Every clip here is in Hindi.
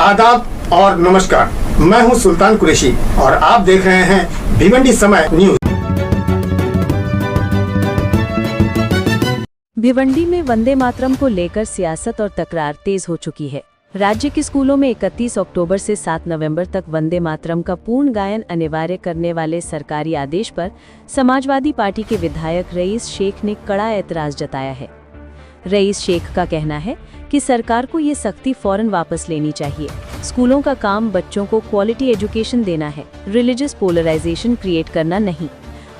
आदाब और नमस्कार, मैं हूं सुल्तान कुरैशी और आप देख रहे हैं भिवंडी समय न्यूज। भिवंडी में वंदे मातरम को लेकर सियासत और तकरार तेज हो चुकी है। राज्य के स्कूलों में 31 अक्टूबर से 7 नवंबर तक वंदे मातरम का पूर्ण गायन अनिवार्य करने वाले सरकारी आदेश पर समाजवादी पार्टी के विधायक रईस शेख ने कड़ा ऐतराज जताया है। रईस शेख का कहना है कि सरकार को ये सख्ती फौरन वापस लेनी चाहिए। स्कूलों का काम बच्चों को क्वालिटी एजुकेशन देना है, रिलीजियस पोलराइजेशन क्रिएट करना नहीं।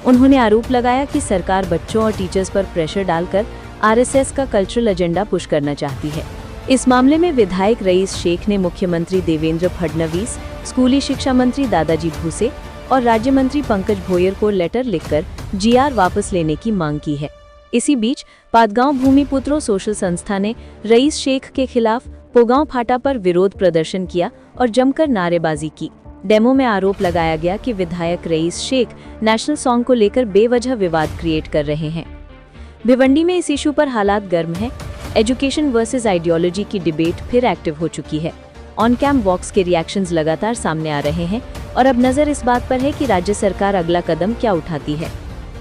उन्होंने आरोप लगाया कि सरकार बच्चों और टीचर्स पर प्रेशर डालकर आरएसएस का कल्चरल एजेंडा पुश करना चाहती है। इस मामले में विधायक रईस शेख ने मुख्यमंत्री देवेंद्र फडणवीस, स्कूली शिक्षा मंत्री दादाजी भूसे और राज्य मंत्री पंकज भोयर को लेटर लिखकर जीआर वापस लेने की मांग की है। इसी बीच पादगांव भूमिपुत्रों सोशल संस्था ने रईस शेख के खिलाफ पोगांव फाटा पर विरोध प्रदर्शन किया और जमकर नारेबाजी की। डेमो में आरोप लगाया गया कि विधायक रईस शेख नेशनल सॉन्ग को लेकर बेवजह विवाद क्रिएट कर रहे हैं। भिवंडी में इस इशू पर हालात गर्म हैं। एजुकेशन वर्सेस आइडियोलॉजी की डिबेट फिर एक्टिव हो चुकी है। ऑन कैंप वॉक्स के रिएक्शंस लगातार सामने आ रहे हैं और अब नजर इस बात पर है कि राज्य सरकार अगला कदम क्या उठाती है।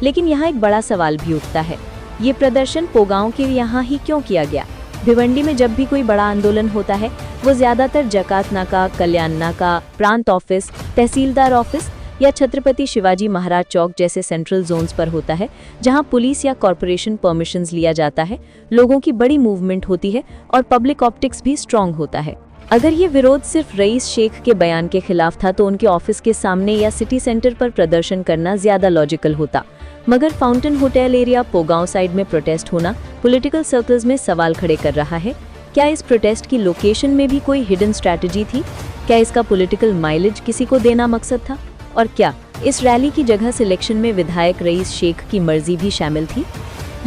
लेकिन यहाँ एक बड़ा सवाल भी उठता है, ये प्रदर्शन पोगांव के यहाँ ही क्यों किया गया? भिवंडी में जब भी कोई बड़ा आंदोलन होता है वो ज्यादातर जकात नाका, कल्याण नाका, प्रांत ऑफिस, तहसीलदार ऑफिस या छत्रपति शिवाजी महाराज चौक जैसे सेंट्रल जोन्स पर होता है, जहां पुलिस या कॉरपोरेशन परमिशंस लिया जाता है, लोगों की बड़ी मूवमेंट होती है और पब्लिक ऑप्टिक्स भी स्ट्रांग होता है। अगर ये विरोध सिर्फ रईस शेख के बयान के खिलाफ था तो उनके ऑफिस के सामने या सिटी सेंटर पर प्रदर्शन करना ज्यादा लॉजिकल होता, मगर फाउंटेन होटल एरिया पोगांव साइड में प्रोटेस्ट होना पॉलिटिकल सर्कल्स में सवाल खड़े कर रहा है। क्या इस प्रोटेस्ट की लोकेशन में भी कोई हिडन स्ट्रैटेजी थी? क्या इसका पॉलिटिकल माइलेज किसी को देना मकसद था? और क्या इस रैली की जगह सिलेक्शन में विधायक रईस शेख की मर्जी भी शामिल थी?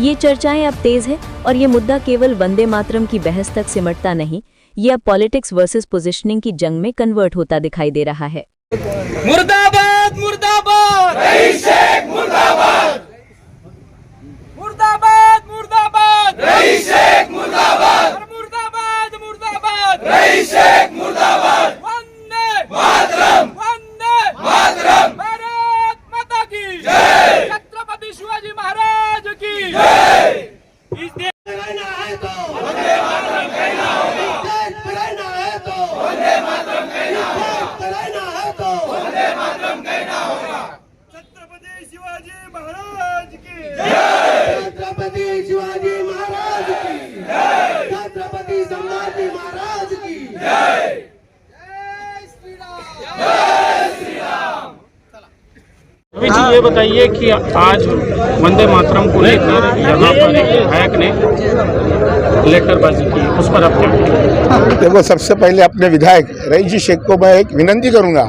ये चर्चाएं अब तेज है और ये मुद्दा केवल वंदे मातरम की बहस तक सिमटता नहीं, ये अब पॉलिटिक्स वर्सेस पोजीशनिंग की जंग में कन्वर्ट होता दिखाई दे रहा है। मुर्दाबाद मुर्दाबाद रईस शेख मुर्दाबाद, मुर्दाबाद मुर्दाबाद रईस शेख मुर्दाबाद, मुर्दाबाद मुर्दाबाद रईस शेख मुर्दाबाद। वंदे मातरम, वंदे मातरम, भारत माता की जय, छत्रपति शिवाजी महाराज की जय। इस देश रहना है तो वंदे मातरम कहना होगा, रहना है तो वंदे मातरम कहना होगा, रहना है तो वंदे मातरम कहना होगा। छत्रपति शिवाजी महाराज की जय, छत्रपति शिवाजी महाराज की जय, छत्रपति संभाजी महाराज की जय। जय श्री राम, जय श्री राम। अभी जी ये बताइए कि आज वंदे मातरम को लेकर यहाँ पर एक विधायक ने लेटरबाजी की, उस पर आप क्या कहेंगे? देखो, सबसे पहले अपने विधायक रईस शेख को मैं एक विनती करूँगा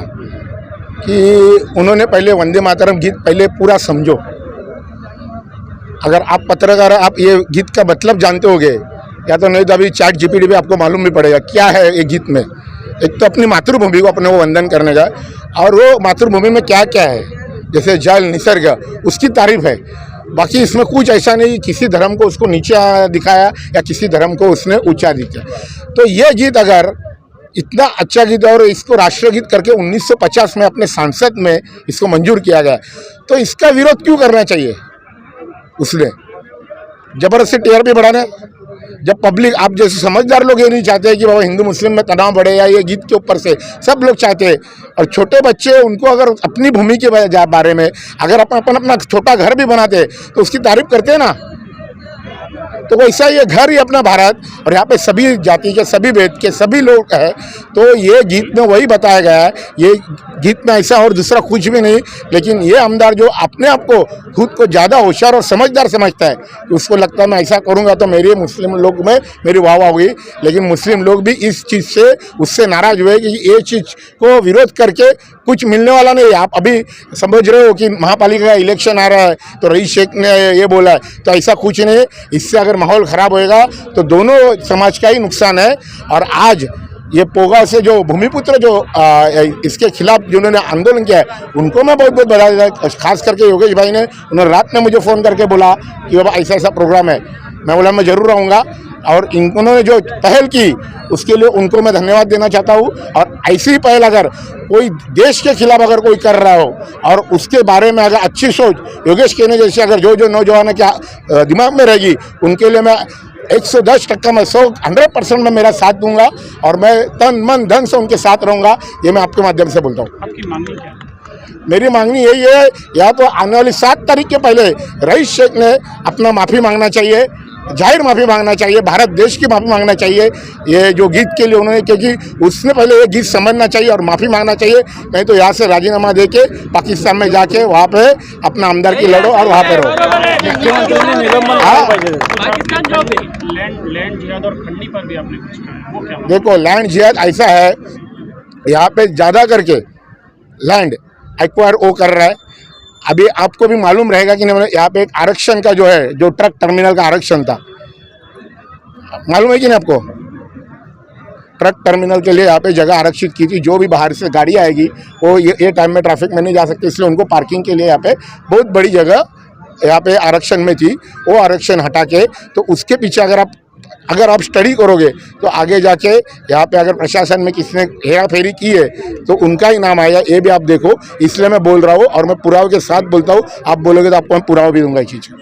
कि उन्होंने पहले वंदे मातरम गीत पहले पूरा समझो। अगर आप पत्रकार आप ये गीत का मतलब जानते होगे, या तो नहीं तो अभी चैट जीपीटी पे आपको मालूम भी पड़ेगा क्या है ये गीत में। एक तो अपनी मातृभूमि को अपने वो वंदन करने का, और वो मातृभूमि में क्या क्या है, जैसे जल, निसर्ग, उसकी तारीफ है। बाकी इसमें कुछ ऐसा नहीं किसी धर्म को उसको नीचा दिखाया या किसी धर्म को उसने ऊंचा दिखाया। तो ये गीत अगर इतना अच्छा गीत और इसको राष्ट्रगीत करके 1950 में अपने सांसद में इसको मंजूर किया गया, तो इसका विरोध क्यों करना चाहिए? उसने जबरदस्ती टीआरपी बढ़ाने, जब पब्लिक, आप जैसे समझदार लोग ये नहीं चाहते कि बाबा हिंदू मुस्लिम में तनाव बढ़े या ये गीत के ऊपर से सब लोग चाहते हैं। और छोटे बच्चे उनको अगर अपनी भूमि के बारे में अगर अपना छोटा घर भी बनाते तो उसकी तारीफ करते हैं ना। तो वैसा ये घर ही अपना भारत, और यहाँ पे सभी जाति के, सभी वेद के सभी लोग हैं। तो ये गीत में वही बताया गया है, ये गीत में ऐसा और दूसरा कुछ भी नहीं। लेकिन ये आमदार जो अपने आप को खुद को ज़्यादा होशियार और समझदार समझता है, कि उसको लगता है मैं ऐसा करूँगा तो मेरे मुस्लिम लोग में मेरी वाह वाह हुई। लेकिन मुस्लिम लोग भी इस चीज़ से उससे नाराज हुए कि ये चीज़ को विरोध करके कुछ मिलने वाला नहीं। आप अभी समझ रहे हो कि महापालिका का इलेक्शन आ रहा है तो रईस शेख ने ये बोला है, तो ऐसा कुछ नहीं। इससे अगर माहौल ख़राब होएगा तो दोनों समाज का ही नुकसान है। और आज ये पोगा से जो भूमिपुत्र जो इसके खिलाफ जिन्होंने आंदोलन किया है, उनको मैं बहुत बहुत बधाई देता हूं। खास करके योगेश भाई ने, उन्होंने रात में मुझे फ़ोन करके बोला कि बाबा ऐसा ऐसा प्रोग्राम है। मैं बोला मैं ज़रूर आऊँगा। और इन्होंने जो पहल की उसके लिए उनको मैं धन्यवाद देना चाहता हूँ। और ऐसी ही पहल अगर कोई देश के खिलाफ अगर कोई कर रहा हो और उसके बारे में अगर अच्छी सोच योगेश कहने जैसे अगर जो नौजवान के दिमाग में रहेगी उनके लिए मैं 110% मैं 100% में मेरा साथ दूंगा और मैं तन मन धन से उनके साथ रहूंगा। ये मैं आपके माध्यम से बोलता हूँ। आपकी मांगनी क्या है? मेरी मांगनी यही है, या तो आने वाली 7 तारीख के पहले रईस शेख ने अपना माफ़ी मांगना चाहिए, जाहिर माफ़ी मांगना चाहिए, भारत देश की माफ़ी मांगना चाहिए ये जो गीत के लिए उन्होंने, क्योंकि उसने पहले ये गीत समझना चाहिए और माफ़ी मांगना चाहिए। नहीं तो यहाँ से राजीनामा दे के पाकिस्तान में जाके वहाँ पे अपना आमदरकी लड़ो और वहाँ पे रहो। लैंड जिहाद और खंडी पर भी आपने कुछ कहा, वो क्या? देखो लैंड जिहाद ऐसा है, यहाँ पे ज़्यादा करके लैंड एक्वायर वो कर रहा है। अभी आपको भी मालूम रहेगा कि नहीं, यहाँ पे एक आरक्षण का जो है, जो ट्रक टर्मिनल का आरक्षण था, मालूम है कि नहीं आपको? ट्रक टर्मिनल के लिए यहाँ पे जगह आरक्षित की थी। जो भी बाहर से गाड़ी आएगी वो ये टाइम में ट्रैफिक में नहीं जा सकती, इसलिए उनको पार्किंग के लिए यहाँ पे बहुत बड़ी जगह यहाँ पे आरक्षण में थी। वो आरक्षण हटा के, तो उसके पीछे अगर आप स्टडी करोगे तो आगे जाके यहाँ पे अगर प्रशासन में किसी ने हेरा फेरी की है तो उनका ही नाम आएगा। ये भी आप देखो, इसलिए मैं बोल रहा हूँ और मैं पुरावे के साथ बोलता हूँ। आप बोलोगे तो आपको मैं पुरावा भी दूंगा इस चीज़ का।